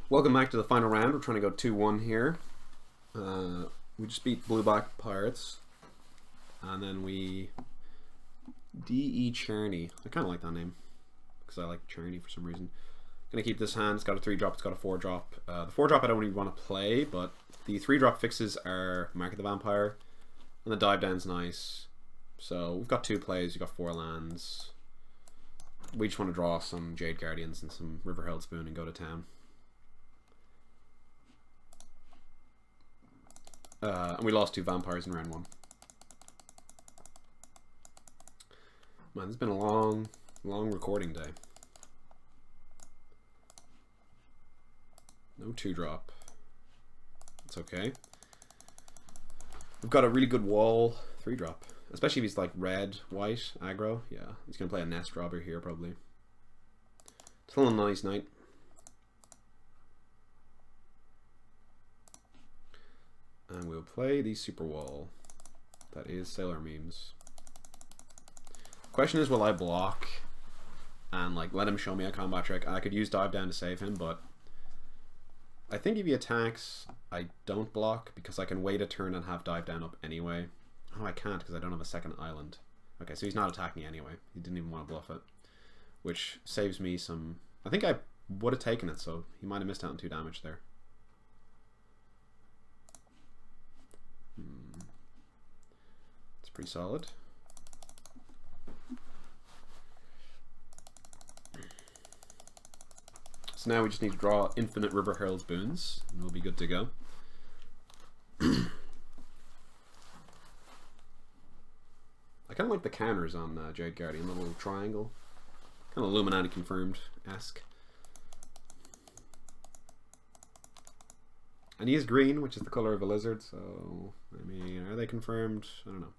Welcome back to the final round. We're trying to go 2-1 here. We just beat Blue-Black Pirates. And then we... D.E. Cherney. I kind of like that name. Because I like Cherney for some reason. Gonna keep this hand. It's got a 3-drop, it's got a 4-drop. The 4-drop I don't really want to play, but the 3-drop fixes are Mark of the Vampire. And the dive down's nice. So we've got 2 plays, we've got 4 lands. We just want to draw some Jade Guardians and some River Herald Spoon and go to town. And we lost 2 vampires in round 1. Man, it's been a long recording day. No 2-drop. It's okay. We've got a really good wall 3-drop. Especially if he's like red, white, aggro. Yeah, he's going to play a nest robber here probably. Still a nice night. And we'll play the super wall. That is Sailor Memes. Question is, will I block and like let him show me a combat trick? I could use dive down to save him, but I think if he attacks, I don't block because I can wait a turn and have dive down up anyway. Oh, I can't because I don't have a second island. Okay, so he's not attacking anyway. He didn't even want to bluff it, which saves me some. I think I would have taken it, so he might have missed out on 2 damage there. It's pretty solid. So now we just need to draw infinite River Herald's boons, and we'll be good to go. I kind of like the counters on Jade Guardian, the little triangle. Kind of Illuminati confirmed-esque. And he is green, which is the color of a lizard, so, I mean, are they confirmed? I don't know.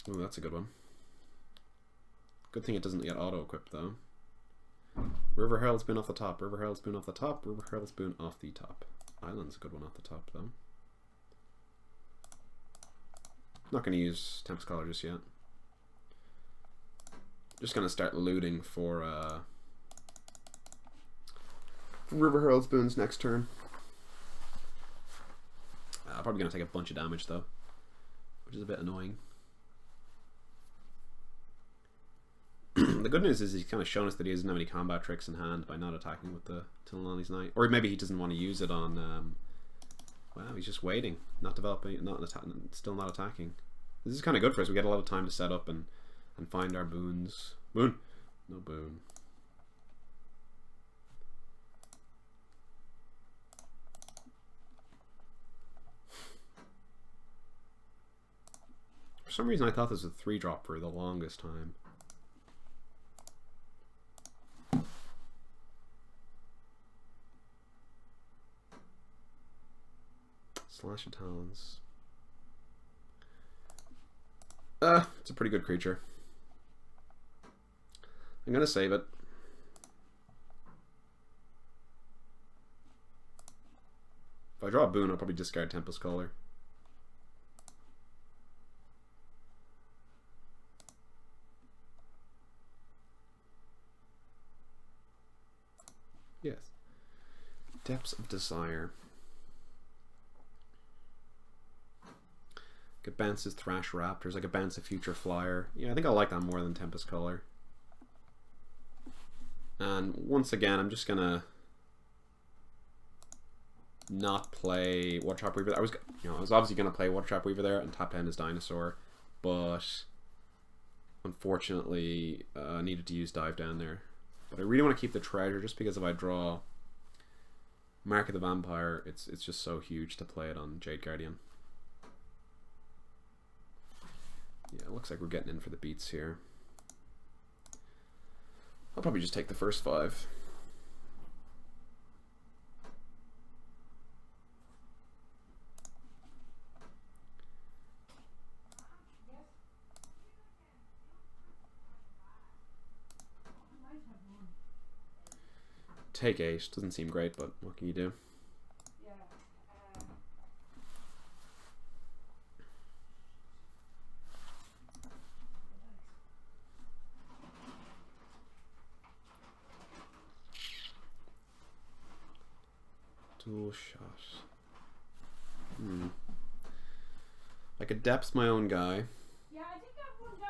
Oh, that's a good one. Good thing it doesn't get auto-equipped, though. River Herald Spoon off the top, River Herald Spoon off the top, River Herald Spoon off the top. Island's a good one off the top, though. Not going to use Tempest Caller just yet. Just going to start looting for River Herald Spoons next turn. I'm probably going to take a bunch of damage though, which is a bit annoying. The good news is he's kind of shown us that he doesn't have any combat tricks in hand by not attacking with the Tilnani's Knight. Or maybe he doesn't want to use it on... wow, he's just waiting, not developing, still not attacking. This is kind of good for us. We get a lot of time to set up and find our boons. Boon! No boon. For some reason I thought this was a 3-drop for the longest time. Slash of Talons. It's a pretty good creature. I'm gonna save it. If I draw a boon, I'll probably discard Tempest Caller. Yes. Depths of Desire. I could bounce his Thrash Raptors. I could bounce a Future Flyer. Yeah, I think I like that more than Tempest Caller. And once again, I'm just gonna not play Water Trap Weaver. I was obviously gonna play Water Trap Weaver there and tap down his Dinosaur, but unfortunately, I needed to use Dive down there. But I really want to keep the treasure just because if I draw Mark of the Vampire, it's just so huge to play it on Jade Guardian. Yeah, it looks like we're getting in for the beats here. I'll probably just take the first 5. Take 8. Doesn't seem great, but what can you do? Dual shot. I could depth my own guy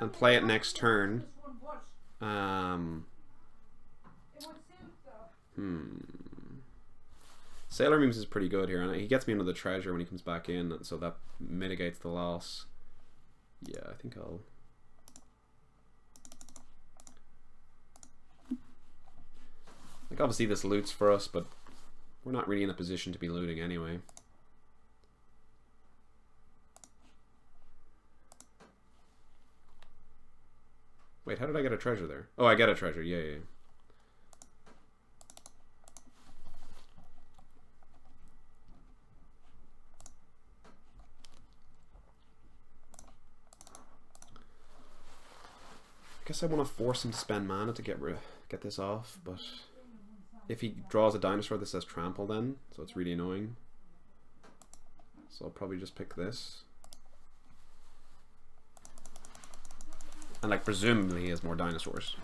and play it next turn. Sailor Moons is pretty good here, and he gets me another treasure when he comes back in, so that mitigates the loss. Yeah, I think I'll... Like, obviously this loots for us, but we're not really in a position to be looting anyway. Wait, how did I get a treasure there? Oh, I get a treasure. Yeah, yeah. I guess I want to force him to spend mana to get this off, but if he draws a dinosaur that says trample then, so it's really annoying. So I'll probably just pick this. And like presumably he has more dinosaurs.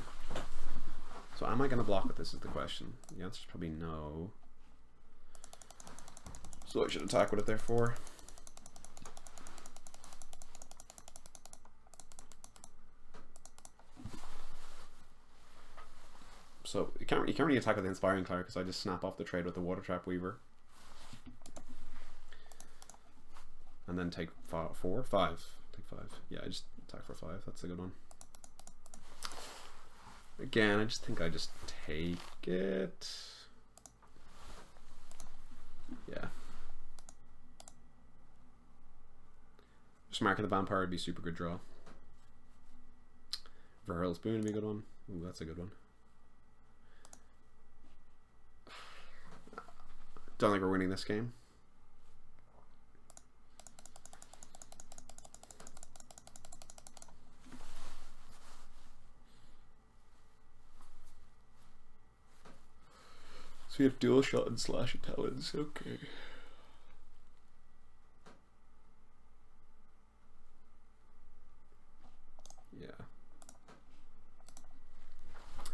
So am I going to block with this is the question. The answer is probably no. So I should attack with it therefore. So you can't really attack with the Inspiring Cleric because I just snap off the trade with the Water Trap Weaver. And then take 5. Take 5. Yeah, I just attack for 5. That's a good one. Again, I just think I just take it. Yeah. Just marking the Vampire would be a super good draw. Verhurl's Boon would be a good one. Ooh, that's a good one. Don't think we're winning this game. So we have dual shot and slash at talents. Okay. Yeah.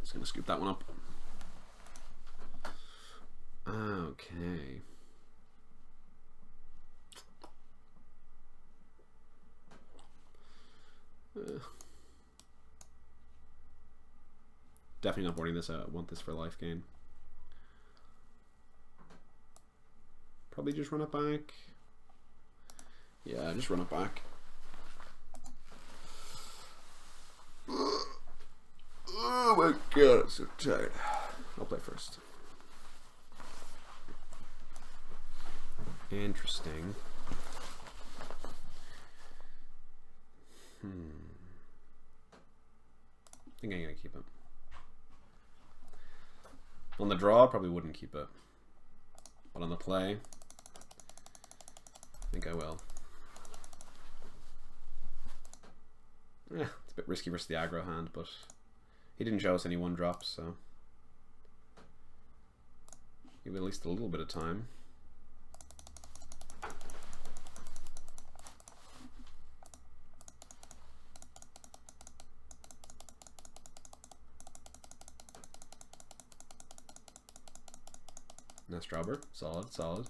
Just gonna scoop that one up. Okay. Definitely not boarding this out. I want this for life gain. Probably just run it back. Yeah, just run it back. Oh my god, I'm so tired. I'll play first. Interesting. I think I'm gonna keep it. On the draw, I probably wouldn't keep it. But on the play, I think I will. Yeah, it's a bit risky versus the aggro hand, but he didn't show us any 1-drops, so give it at least a little bit of time. Nice dropper. Solid, solid.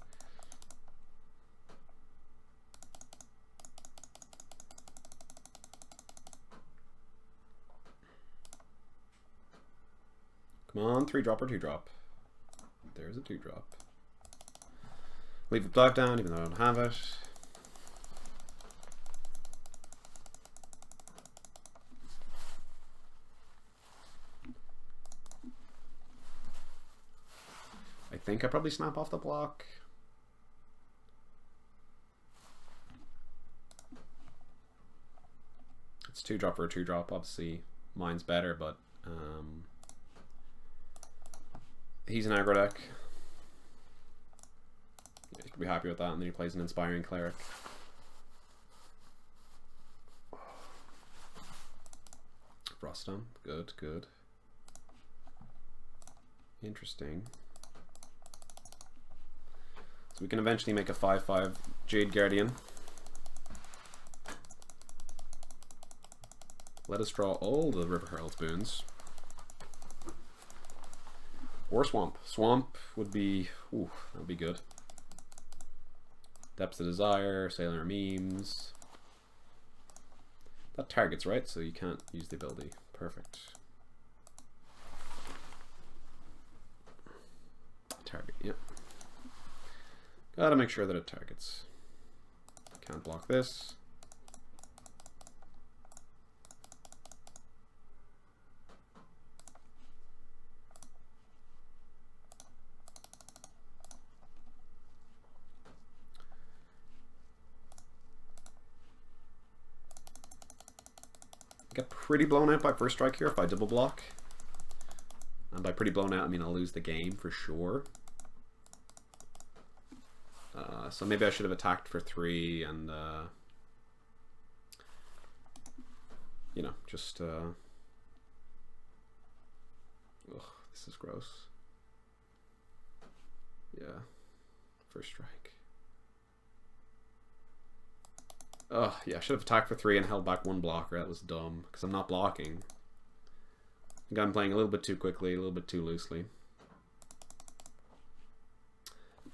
Come on, 3-drop or 2-drop. There's a 2-drop. Leave the black down even though I don't have it. I think I probably snap off the block. It's 2-drop or a 2-drop. Obviously, mine's better, but he's an aggro deck. Yeah, he could be happy with that, and then he plays an Inspiring Cleric. Froststone, good, good. Interesting. So we can eventually make a 5/5 Jade Guardian. Let us draw all the River Herald's boons. Or Swamp. Swamp would be, ooh, that would be good. Depths of Desire, Sailor Memes. That targets, right? So you can't use the ability. Perfect. Target, yep. Gotta make sure that it targets. Can't block this. Get pretty blown out by first strike here if I double block. And by pretty blown out, I mean I'll lose the game for sure. So maybe I should have attacked for 3 and, you know, just, ugh, this is gross. Yeah, first strike. Oh, yeah, I should have attacked for 3 and held back 1 blocker. That was dumb, because I'm not blocking. I think I'm playing a little bit too quickly, a little bit too loosely.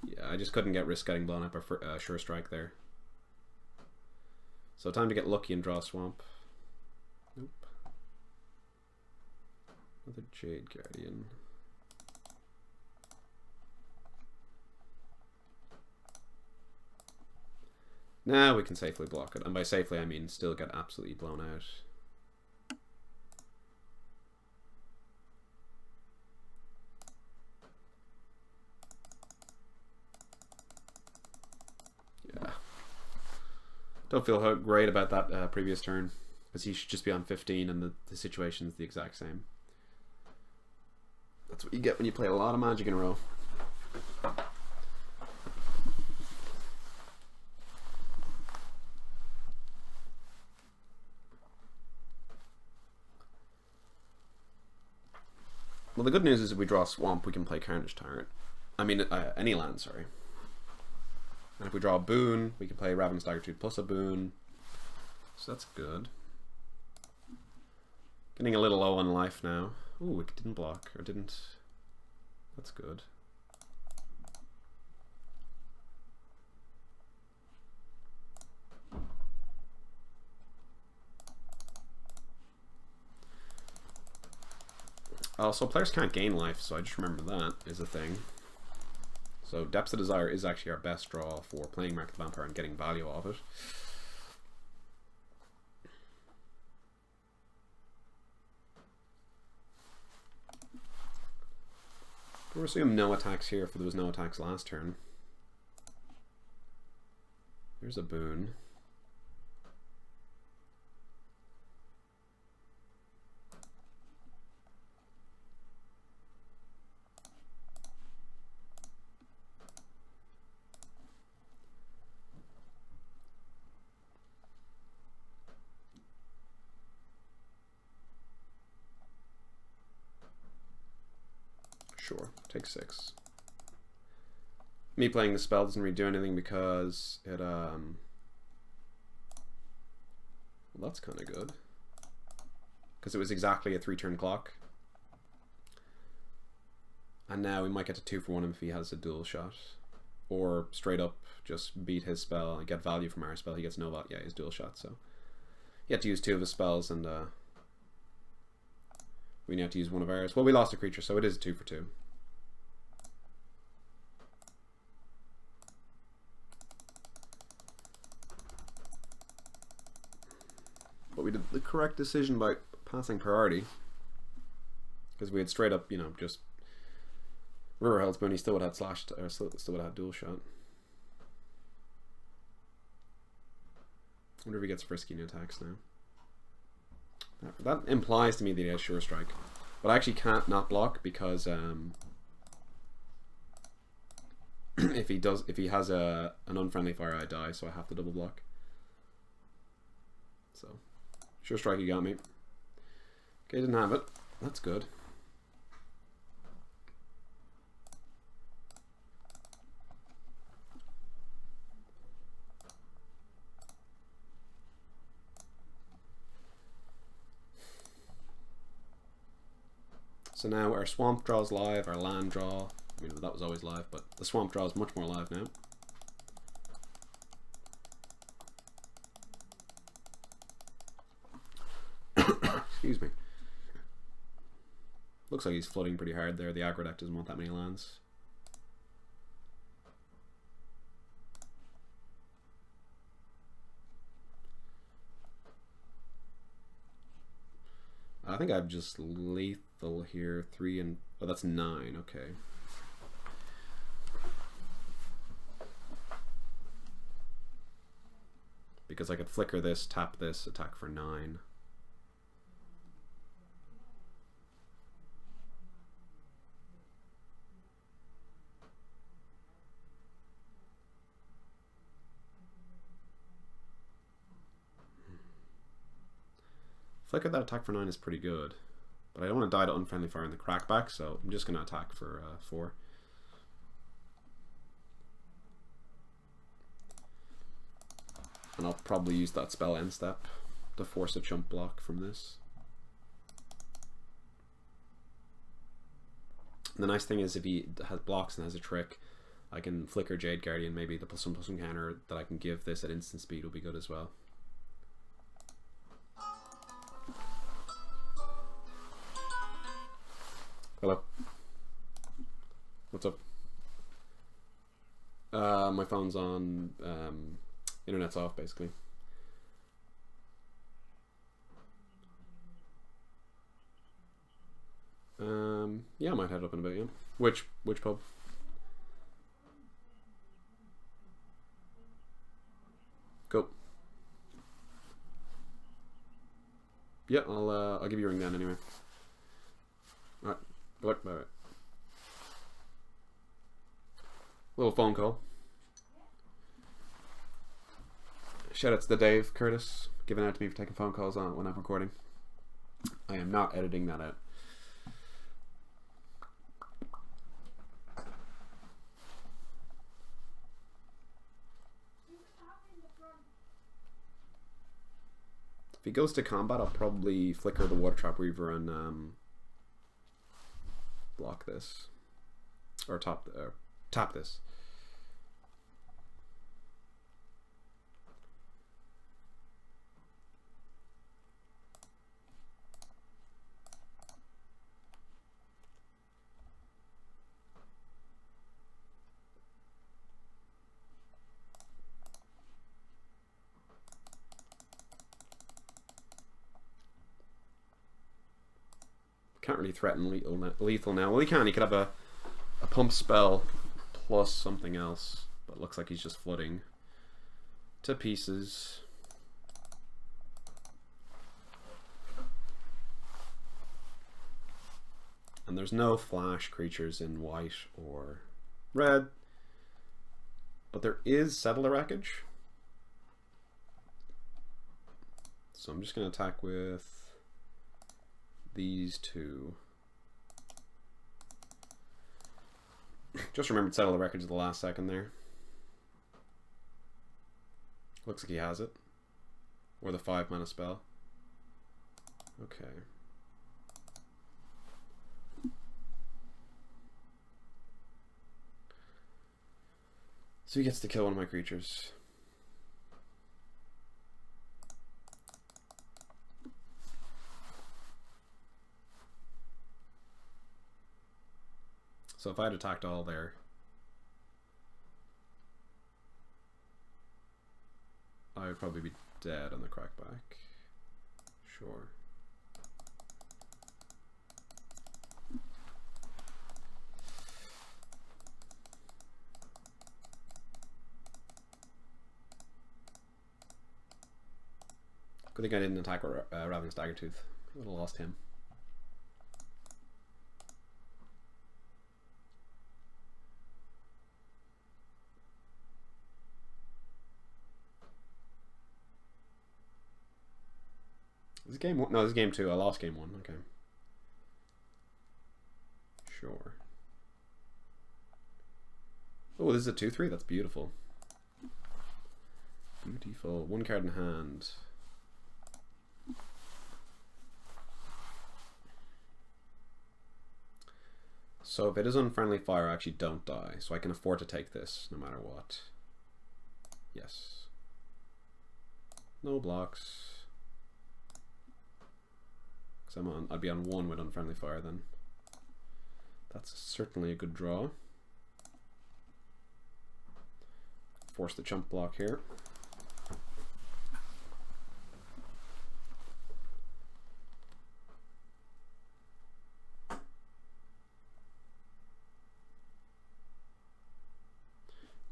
Yeah, I just couldn't risk getting blown up a sure strike there. So time to get lucky and draw a swamp. Nope. Another Jade Guardian. Now we can safely block it. And by safely I mean still get absolutely blown out. Don't feel great about that previous turn, because he should just be on 15 and the situation's the exact same. That's what you get when you play a lot of Magic in a row. Well, the good news is if we draw a Swamp, we can play Carnage Tyrant. I mean, any land, sorry. And if we draw a boon, we can play Ravenous Daggertooth plus a boon. So that's good. Getting a little low on life now. Ooh, it didn't block, or didn't. That's good. So players can't gain life, so I just remember that is a thing. So Depths of Desire is actually our best draw for playing Mark the Vampire and getting value off it. We'll assume no attacks here if there was no attacks last turn. There's a boon. Sure, take 6. Me playing the spell doesn't really do anything because it, well, that's kind of good. Because it was exactly a 3-turn clock. And now we might get to 2 for 1 if he has a dual shot. Or straight up just beat his spell and get value from our spell. He gets no value. Yeah, he's dual shot, so he had to use 2 of his spells and we now have to use 1 of ours. Well, we lost a creature, so it is 2 for 2. But we did the correct decision by passing priority. Because we had straight up, you know, just River Hellspoon, he still would have had slashed, or still would have had dual shot. I wonder if he gets frisky in attacks now. That implies to me that he has Sure Strike. But I actually can't not block because if he has an unfriendly fire, I die, so I have to double block. So Sure Strike, you got me. Okay, didn't have it. That's good. So now our swamp draw is live, our land draw, I mean that was always live, but the swamp draw is much more live now. Looks like he's flooding pretty hard there. The aggro deck doesn't want that many lands. I think I'm just lethal here. 3 and... oh, that's 9. Okay. Because I could flicker this, tap this, attack for 9. Flicker that attack for 9 is pretty good. But I don't want to die to unfriendly fire in the crackback, so I'm just going to attack for 4. And I'll probably use that spell end step to force a chump block from this. And the nice thing is if he has blocks and has a trick, I can flicker Jade Guardian. Maybe the +1/+1 counter that I can give this at instant speed will be good as well. Hello. What's up? My phone's on. Internet's off, basically. Yeah, I might head up in a bit. Yeah. Which pub? Go. Yeah, I'll give you a ring then anyway. All right. Bye. Bye. Little phone call. Shout out to the Dave Curtis, giving out to me for taking phone calls on when I'm recording. I am not editing that out. If he goes to combat, I'll probably flicker the Water Trap Weaver and block this, or tap this. Can't really threaten lethal now. Well, he can. He could have a pump spell plus something else, but it looks like he's just flooding to pieces. And there's no flash creatures in white or red, but there is Settle the Wreckage. So I'm just going to attack with these two. Just remembered Settle the Wreckage at the last second there. Looks like he has it. Or the 5-mana spell. Okay. So he gets to kill one of my creatures. So if I had attacked all there, I would probably be dead on the crackback. Sure. Good thing I didn't attack Ravenous Daggertooth. I would have lost him. Is it game 1? No, this is game 2. I lost game 1. Okay. Sure. Oh, this is a 2/3. That's beautiful. Beautiful. 1 card in hand. So if it is unfriendly fire, I actually don't die. So I can afford to take this no matter what. Yes. No blocks. I'd be on 1 with unfriendly fire then. That's certainly a good draw. Force the chump block here.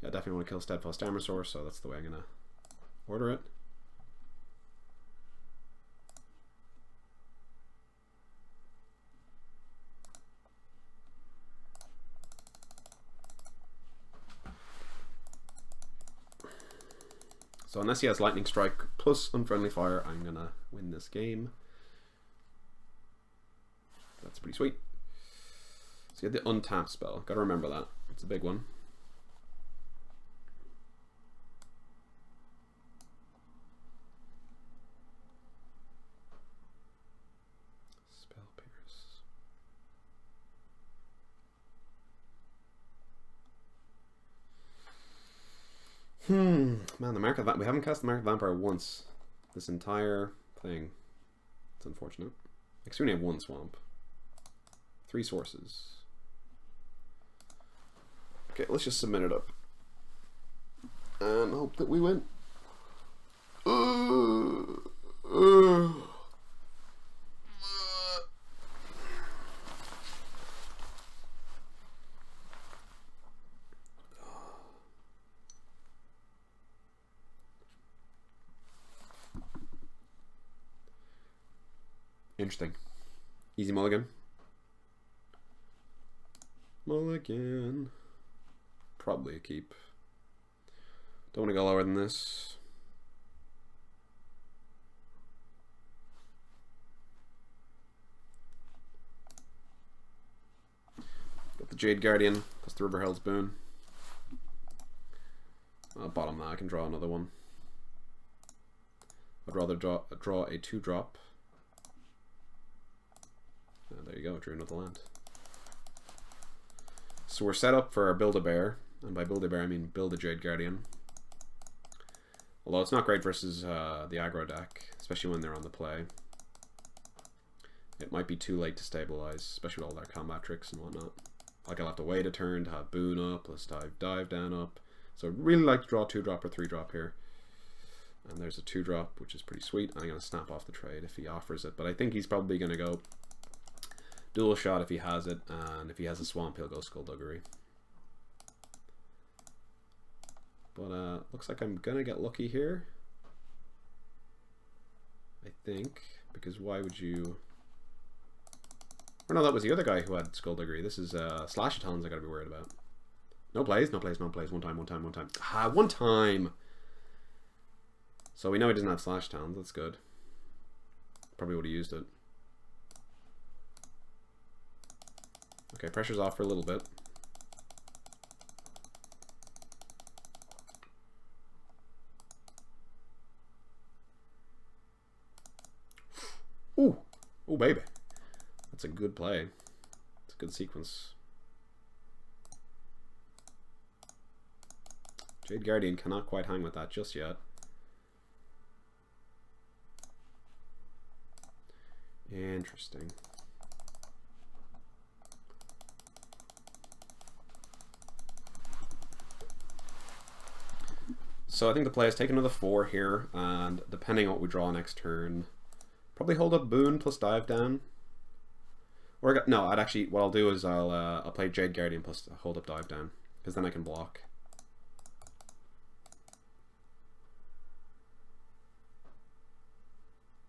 Yeah, definitely want to kill Steadfast Armosaur, so that's the way I'm gonna order it. So unless he has Lightning Strike plus Unfriendly Fire, I'm gonna win this game. That's pretty sweet. So you had the untap spell. Gotta remember that. It's a big one. Spell Pierce. Man, the Mark of we haven't cast the Mark of Vampire once this entire thing. It's unfortunate. Because we only have one swamp. 3 sources. Okay, let's just submit it up. And hope that we win. Interesting. Easy mulligan. Mulligan. Probably a keep. Don't want to go lower than this. Got the Jade Guardian. That's the River Hell's Boon. Bottom that. I can draw another one. I'd rather draw a 2-drop. There you go, drew another land. So we're set up for our Build-A-Bear, and by Build-A-Bear I mean build a Jade Guardian. Although it's not great versus the aggro deck, especially when they're on the play. It might be too late to stabilize, especially with all their combat tricks and whatnot. Like I'll have to wait a turn to have Boon up, let's dive down up. So I'd really like to draw a 2-drop or 3-drop here. And there's a 2-drop, which is pretty sweet. I'm going to snap off the trade if he offers it, but I think he's probably going to go dual shot if he has it, and if he has a swamp, he'll go Skullduggery. But looks like I'm gonna get lucky here. I think, because why would you? Or no, that was the other guy who had Skullduggery. This is Slash-A-Tons I gotta be worried about. No plays, no plays, no plays. One time. Ah, one time! So we know he doesn't have Slash-A-Tons, that's good. Probably would have used it. Okay, pressure's off for a little bit. Ooh! Oh, baby. That's a good play. It's a good sequence. Jade Guardian cannot quite hang with that just yet. Interesting. So I think the play is take another 4 here, and depending on what we draw next turn, probably hold up Boon plus dive down. Or no, I'd actually, what I'll do is I'll play Jade Guardian plus hold up dive down, because then I can block.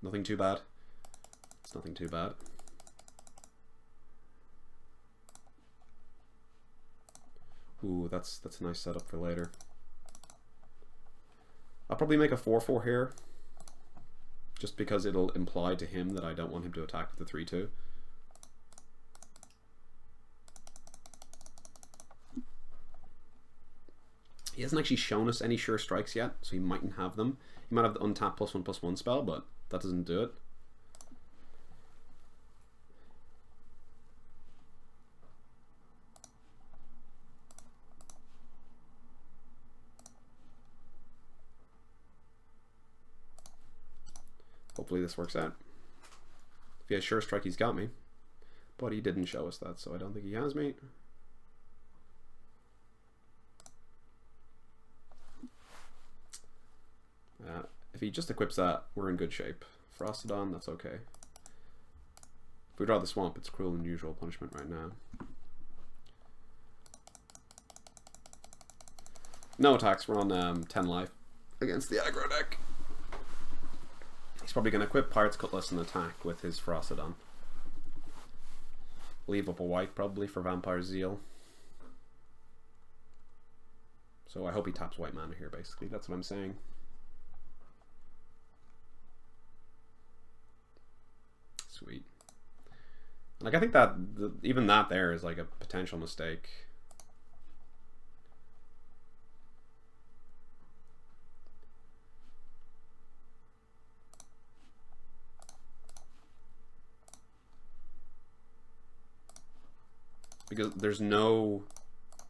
Nothing too bad. It's nothing too bad. Ooh, that's a nice setup for later. I'll probably make a 4/4 here, just because it'll imply to him that I don't want him to attack with the 3/2. He hasn't actually shown us any sure strikes yet, so he mightn't have them. He might have the untap +1/+1 spell, but that doesn't do it. Hopefully this works out. If he has sure strike, he's got me. but he didn't show us that, so I don't think he has me. If he just equips that, we're in good shape. Frostodon, that's okay. If we draw the swamp, it's cruel and unusual punishment right now. No attacks, we're on 10 life against the aggro deck. He's probably going to equip Pirate's Cutlass and attack with his Frostodon. Leave up a white probably for Vampire Zeal. So I hope he taps white mana here, basically. That's what I'm saying. Sweet. Like, I think that even that there is like a potential mistake. Because there's no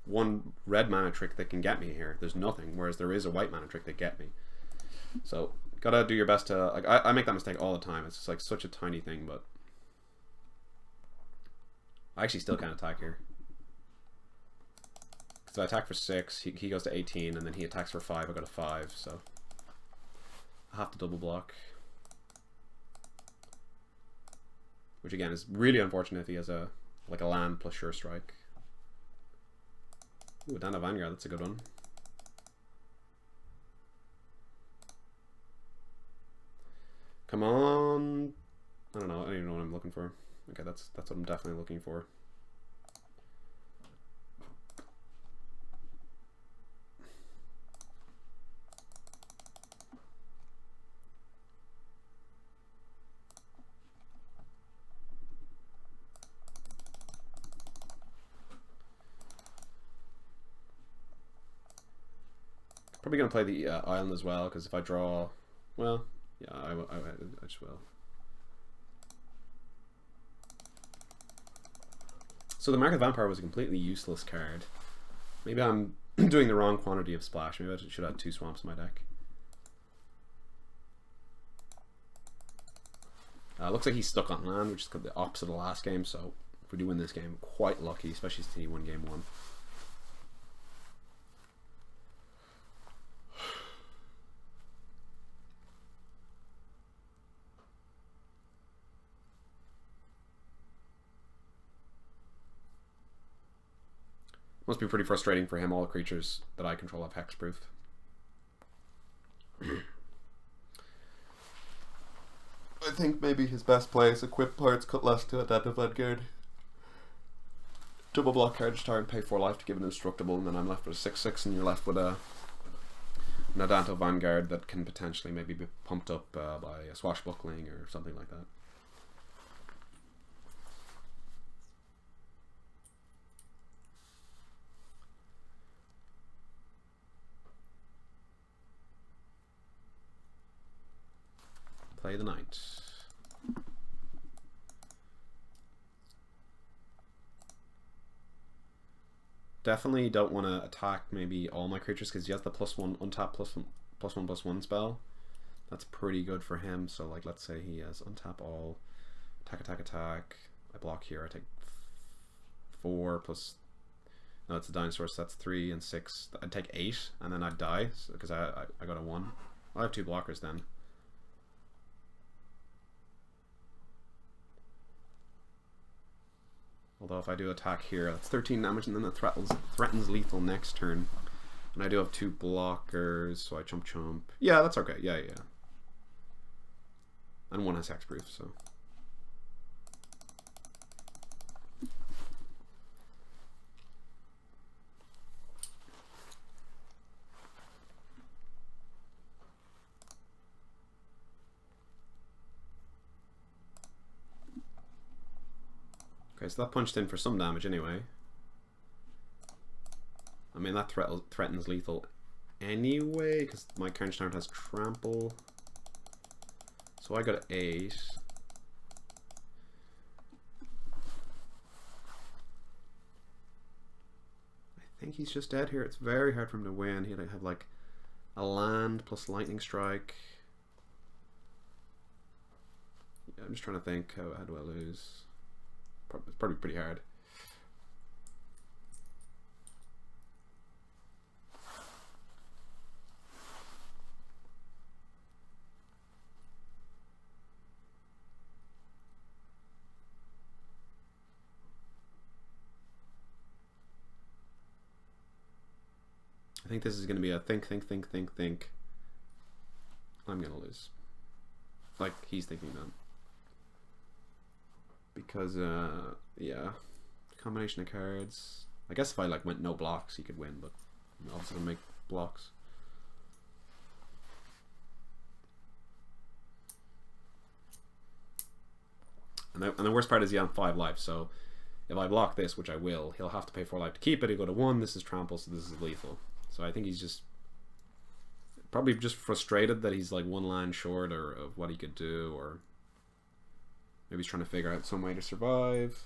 one red mana trick that can get me here. There's nothing, whereas there is a white mana trick that get me. So gotta do your best to, like, I make that mistake all the time. It's just like such a tiny thing, but I actually still can't attack here. Because if I attack for 6, he goes to 18, and then he attacks for 5, I go to 5, so I have to double block. Which again is really unfortunate if he has a like a land plus Sure Strike. Ooh, Dana Vanguard, that's a good one. Come on. I don't know, I don't even know what I'm looking for. Okay, that's what I'm definitely looking for. Probably going to play the island as well, because if I draw, well, yeah, I just will. So the Mark of the Vampire was a completely useless card. Maybe I'm doing the wrong quantity of splash. Maybe I should have 2 swamps in my deck. Looks like he's stuck on land, which is the opposite of the last game, so if we do win this game, quite lucky, especially since he won game 1. Must be pretty frustrating for him. All the creatures that I control have hexproof. I think maybe his best play is equip Pirate's Cutlass to Adaptive Vanguard. Double block card, start and pay 4 life to give an indestructible, and then I'm left with a 6/6, and you're left with an Adaptive Vanguard that can potentially maybe be pumped up by a Swashbuckling or something like that. Play the knight. Definitely don't want to attack maybe all my creatures because he has the +1 untap +1/+1 spell. That's pretty good for him. So like, let's say he has untap all, attack. I block here. I take 4 plus. No, it's a dinosaur, so that's 3 and 6. I'd take 8 and then I'd die because I got a 1. I have 2 blockers then. Although if I do attack here, that's 13 damage, and then it threatens lethal next turn. And I do have 2 blockers, so I chump. Yeah, that's okay. Yeah. And 1 has hexproof, so. Okay, so that punched in for some damage anyway. I mean, that threatens lethal anyway, because my counterstart has trample. So I got 8. I think he's just dead here. It's very hard for him to win. He'd have like a land plus lightning strike. Yeah, I'm just trying to think, how do I lose? probably pretty hard. I think this is going to be a think. I'm going to lose. Like, he's thinking that. Because, yeah. Combination of cards. I guess if I, like, went no blocks, he could win, but I'm obviously going to make blocks. And the worst part is he on 5 life, so if I block this, which I will, he'll have to pay 4 life to keep it. He'll go to 1, this is trample, so this is lethal. So I think he's just probably just frustrated that he's like 1 land short of what he could do, or maybe he's trying to figure out some way to survive.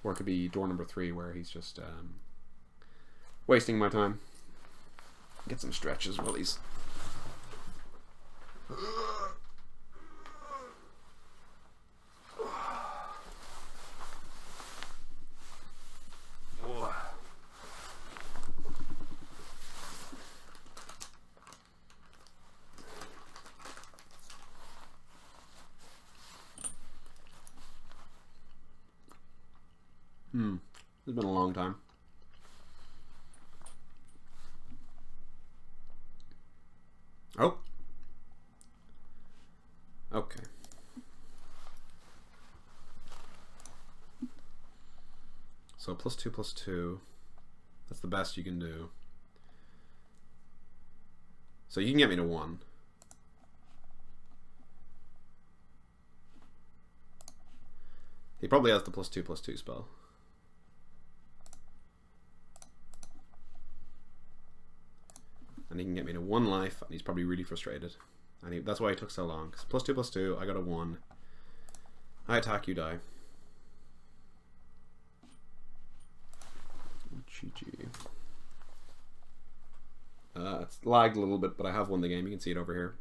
Or it could be door number 3 where he's just wasting my time. Get some stretches while he's... It's been a long time. Oh. Okay. So +2/+2. That's the best you can do. So you can get me to 1. He probably has the +2/+2 spell. And he can get me to 1 life, and he's probably really frustrated. And that's why he took so long. +2/+2, I got a 1. I attack, you die. GG. It's lagged a little bit, but I have won the game. You can see it over here.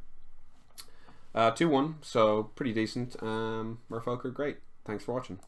2-1, so pretty decent. Merfolk are great. Thanks for watching.